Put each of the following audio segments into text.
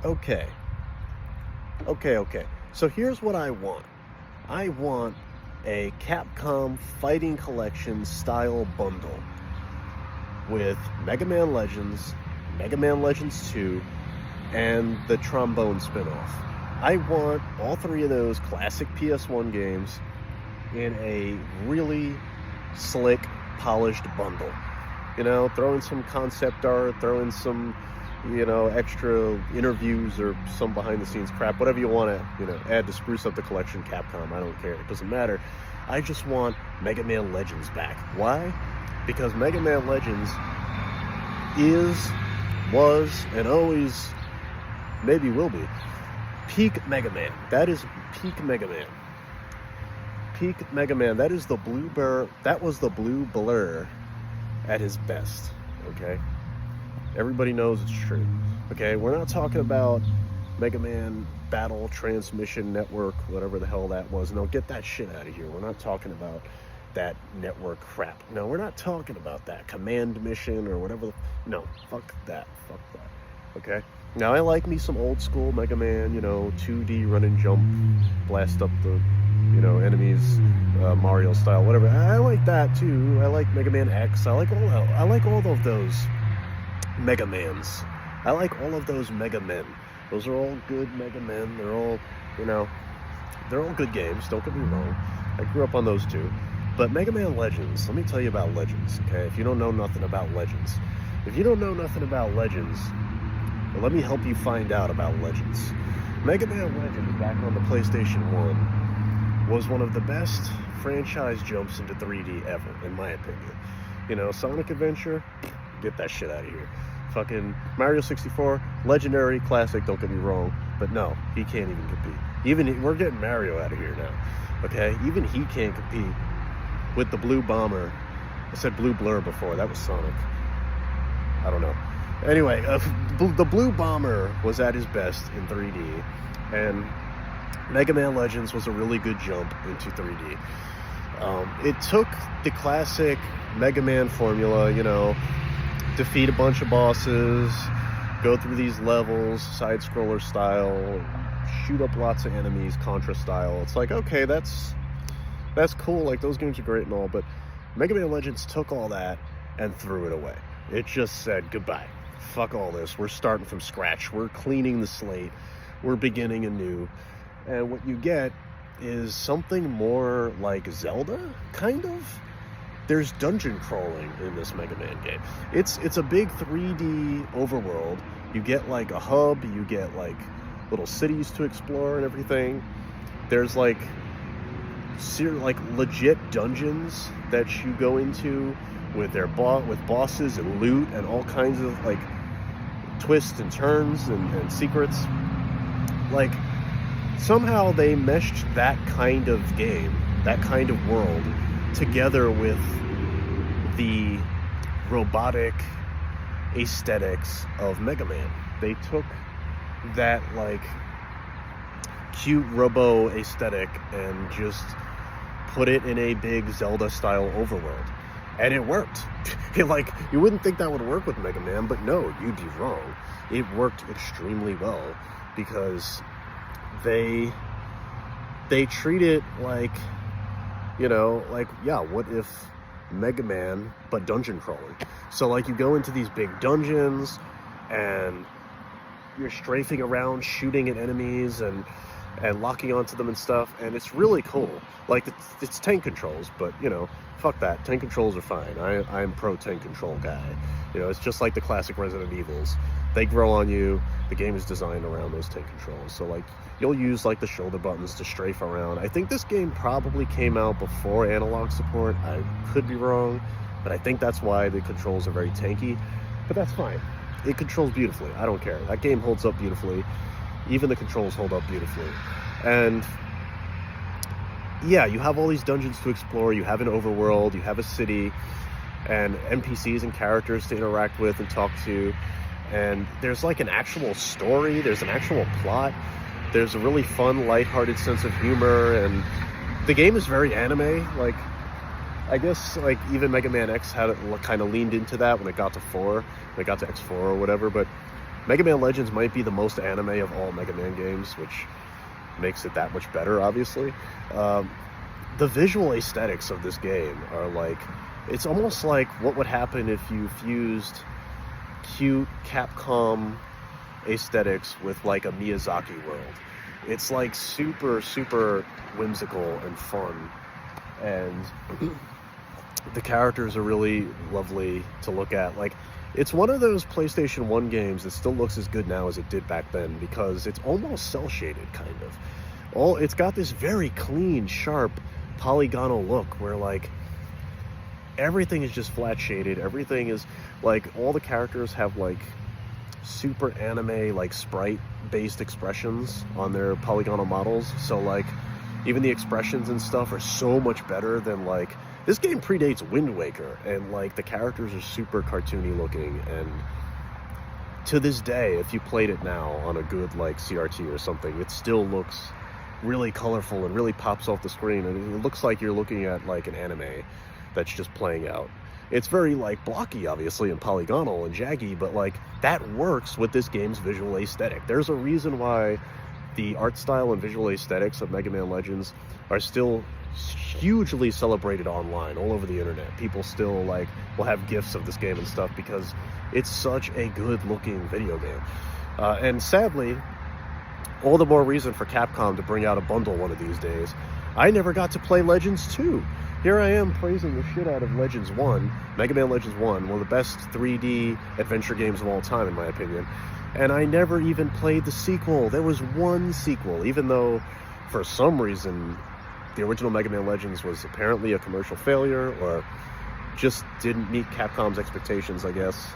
Okay. Okay. So here's what I want. I want a Capcom Fighting Collection style bundle with Mega Man Legends, Mega Man Legends 2, and the Trombone spin-off. I want all three of those classic PS1 games in a really slick, polished bundle. You know, throw in some concept art, throw in some, extra interviews or some behind-the-scenes crap, whatever you want to, add to spruce up the collection, Capcom. I don't care. It doesn't matter. I just want Mega Man Legends back. Why? Because Mega Man Legends was, and always maybe will be peak Mega Man. That is peak Mega Man. Peak Mega Man. That is the Blue Blur. That was the Blue Blur at his best. Okay, everybody knows it's true. Okay, we're not talking about Mega Man Battle Transmission Network, whatever the hell that was. No, get that shit out of here. We're not talking about that network crap. No, we're not talking about that command mission or whatever. No, fuck that. Okay. Now I like me some old school Mega Man, 2D run and jump, blast up the, enemies, Mario style, whatever. I like that too. I like Mega Man X. I like all of those Mega Mans. I like all of those Mega Men. Those are all good Mega Men. They're all, they're all good games. Don't get me wrong. I grew up on those too. But Mega Man Legends, let me tell you about Legends, okay? If you don't know nothing about Legends. Well, let me help you find out about Legends. Mega Man Legends back on the PlayStation 1 was one of the best franchise jumps into 3D ever, in my opinion. Sonic Adventure, get that shit out of here. Fucking Mario 64, legendary, classic, don't get me wrong, but no, he can't even compete. We're getting Mario out of here now, okay? Even he can't compete with the Blue Bomber. I said Blue Blur before, that was Sonic. I don't know. Anyway, the Blue Bomber was at his best in 3D, and Mega Man Legends was a really good jump into 3D. It took the classic Mega Man formula, defeat a bunch of bosses, go through these levels, side-scroller style, shoot up lots of enemies, Contra style. It's like, okay, that's cool, like those games are great and all, but Mega Man Legends took all that and threw it away. It just said, goodbye. Fuck all this. We're starting from scratch. We're cleaning the slate. We're beginning anew. And what you get is something more like Zelda, kind of. There's dungeon crawling in this Mega Man game. It's a big 3D overworld. You get like a hub. You get like little cities to explore and everything. There's like legit dungeons that you go into with with bosses and loot and all kinds of like twists and turns and secrets. Like somehow they meshed that kind of game, that kind of world together with the robotic aesthetics of Mega Man. They took that like cute robo aesthetic and just put it in a big Zelda style overworld. And it worked. You wouldn't think that would work with Mega Man, but no, you'd be wrong. It worked extremely well because they treat it like, what if Mega Man, but dungeon crawling? So like you go into these big dungeons and you're strafing around, shooting at enemies and locking onto them and stuff, and it's really cool. Like it's tank controls, but fuck that. Tank controls are fine. I'm pro tank control guy. It's just like the classic Resident Evils. They grow on you. The game is designed around those tank controls. So like you'll use like the shoulder buttons to strafe around. I think this game probably came out before analog support. I could be wrong, but I think that's why the controls are very tanky. But that's fine. It controls beautifully. I don't care. That game holds up beautifully. Even the controls hold up beautifully. And yeah, you have all these dungeons to explore. You have an overworld. You have a city and NPCs and characters to interact with and talk to. And there's like an actual story. There's an actual plot. There's a really fun, lighthearted sense of humor. And the game is very anime. Like, I guess like even Mega Man X had it kind of leaned into that when it got to 4. When it got to X4 or whatever. But Mega Man Legends might be the most anime of all Mega Man games, which makes it that much better, obviously. Um, the visual aesthetics of this game are like, it's almost like what would happen if you fused cute Capcom aesthetics with like a Miyazaki world. It's like super, super whimsical and fun, and the characters are really lovely to look at. Like, it's one of those PlayStation 1 games that still looks as good now as it did back then, because it's almost cel-shaded, kind of. It's got this very clean, sharp, polygonal look where, like, everything is just flat shaded. Everything is, like, all the characters have, like, super anime, like, sprite-based expressions on their polygonal models. So, like, even the expressions and stuff are so much better than, like, this game predates Wind Waker, and, like, the characters are super cartoony looking, and to this day, if you played it now on a good, like, CRT or something, it still looks really colorful and really pops off the screen, and it looks like you're looking at, like, an anime that's just playing out. It's very, like, blocky, obviously, and polygonal and jaggy, but, like, that works with this game's visual aesthetic. There's a reason why the art style and visual aesthetics of Mega Man Legends are still hugely celebrated online, all over the internet. People still, like, will have gifs of this game and stuff because it's such a good-looking video game. And sadly, all the more reason for Capcom to bring out a bundle one of these days. I never got to play Legends 2. Here I am praising the shit out of Legends 1, Mega Man Legends 1, one of the best 3D adventure games of all time, in my opinion. And I never even played the sequel. There was one sequel, even though, for some reason, the original Mega Man Legends was apparently a commercial failure, or just didn't meet Capcom's expectations, I guess.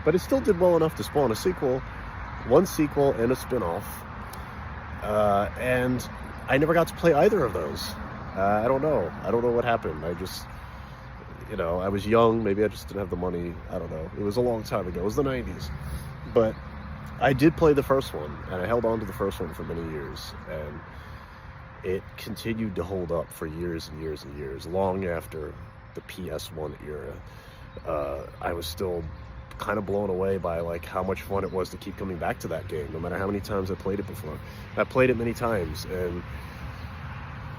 But it still did well enough to spawn a sequel, one sequel and a spin-off. And I never got to play either of those. I don't know. I don't know what happened. I just, I was young. Maybe I just didn't have the money. I don't know. It was a long time ago. It was the 90s. But I did play the first one, and I held on to the first one for many years. And it continued to hold up for years and years and years, long after the PS1 era. I was still kind of blown away by, like, how much fun it was to keep coming back to that game, no matter how many times I played it before. I played it many times, and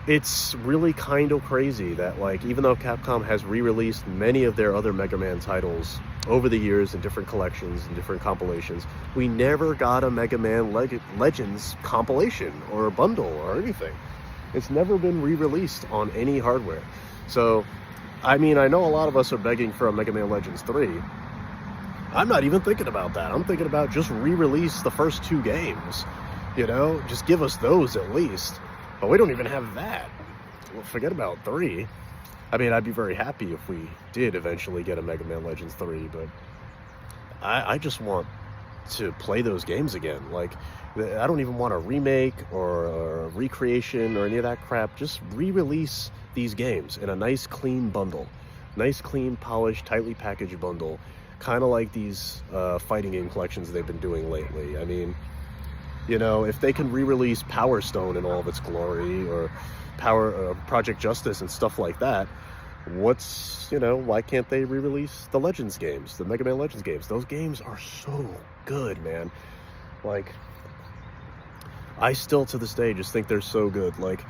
it's really kind of crazy that, like, even though Capcom has re-released many of their other Mega Man titles over the years in different collections and different compilations, we never got a Mega Man Legends compilation or a bundle or anything. It's never been re-released on any hardware. So, I mean, I know a lot of us are begging for a Mega Man Legends 3. I'm not even thinking about that. I'm thinking about just re-release the first two games. Just give us those at least. But we don't even have that. Well, forget about 3. I mean, I'd be very happy if we did eventually get a Mega Man Legends 3, but I just want to play those games again. Like, I don't even want a remake or a recreation or any of that crap. Just re-release these games in a nice, clean bundle. Nice, clean, polished, tightly packaged bundle. Kind of like these fighting game collections they've been doing lately. I mean, if they can re-release Power Stone in all of its glory, or Project Justice and stuff like that, why can't they re-release the Legends games, the Mega Man Legends games? Those games are so good, man. Like, I still to this day just think they're so good. Like,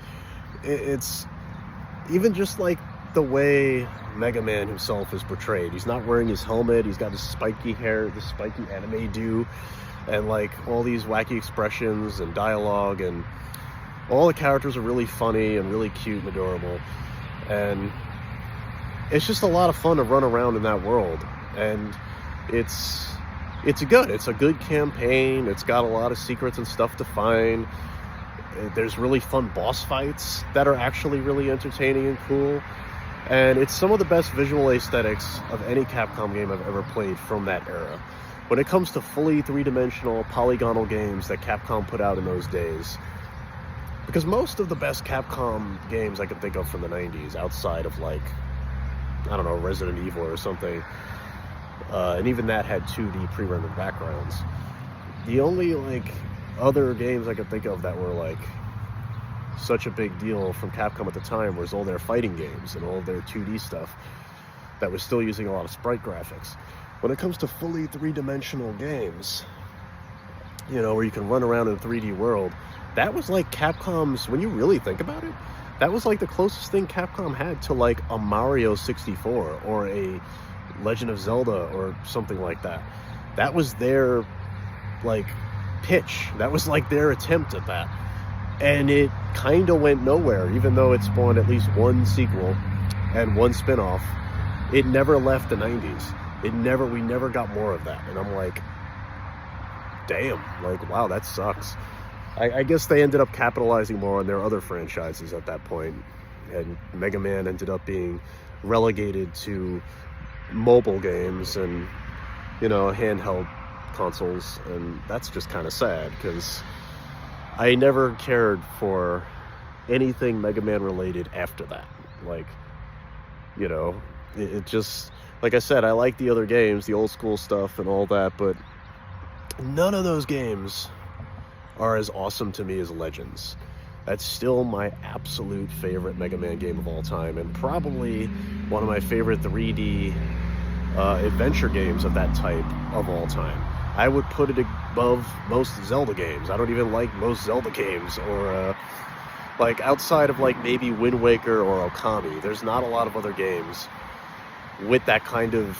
it's even just like the way Mega Man himself is portrayed. He's not wearing his helmet. He's got his spiky hair, the spiky anime do, and, like, all these wacky expressions and dialogue, and all the characters are really funny and really cute and adorable. And it's just a lot of fun to run around in that world. And it's good. It's a good campaign. It's got a lot of secrets and stuff to find. There's really fun boss fights that are actually really entertaining and cool. And it's some of the best visual aesthetics of any Capcom game I've ever played from that era. When it comes to fully three-dimensional, polygonal games that Capcom put out in those days, because most of the best Capcom games I can think of from the 90s, outside of, like, I don't know, Resident Evil or something, and even that had 2D pre-rendered backgrounds. The only, like, other games I could think of that were, like, such a big deal from Capcom at the time was all their fighting games and all their 2D stuff that was still using a lot of sprite graphics. when it comes to fully three-dimensional games, you know, where you can run around in a 3D world, that was like Capcom's, when you really think about it, that was like the closest thing Capcom had to like a Mario 64 or a Legend of Zelda or something like that. That was their like pitch. That was like their attempt at that. And it kind of went nowhere, even though it spawned at least one sequel and one spin-off. It never left the 90s. We never got more of that. And I'm like, damn, like, wow, that sucks. I guess they ended up capitalizing more on their other franchises at that point, and Mega Man ended up being relegated to mobile games and, you know, handheld consoles, and that's just kind of sad, because I never cared for anything Mega Man related after that. Like, you know, it just, like I said, I like the other games, the old school stuff and all that, but none of those games are as awesome to me as Legends. That's still my absolute favorite Mega Man game of all time, and probably one of my favorite 3D adventure games of that type of all time. I would put it above most Zelda games. I don't even like most Zelda games, or like outside of like maybe Wind Waker or Okami, there's not a lot of other games with that kind of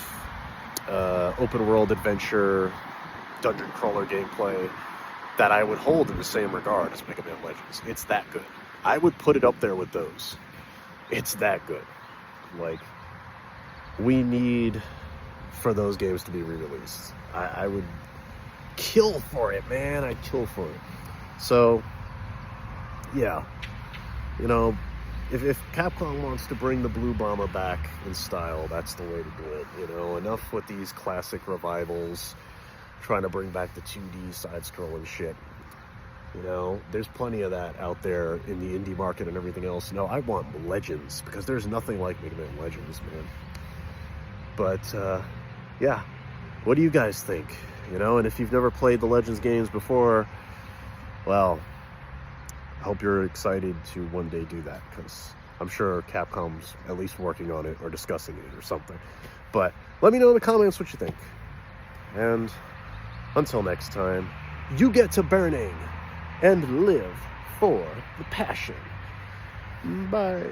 open world adventure, dungeon crawler gameplay that I would hold in the same regard as Mega Man Legends. It's that good. I would put it up there with those. It's that good. Like, we need for those games to be re-released. I would kill for it, man. I'd kill for it. So, yeah. You know, if Capcom wants to bring the Blue Bomber back in style, that's the way to do it. You know, enough with these classic revivals, trying to bring back the 2D side-scrolling shit. You know, there's plenty of that out there in the indie market and everything else. No, I want Legends, because there's nothing like Mega Man Legends, man. But, yeah. What do you guys think? You know, and if you've never played the Legends games before, well, I hope you're excited to one day do that, because I'm sure Capcom's at least working on it or discussing it or something. But let me know in the comments what you think. And until next time, you get to burning and live for the passion. Bye.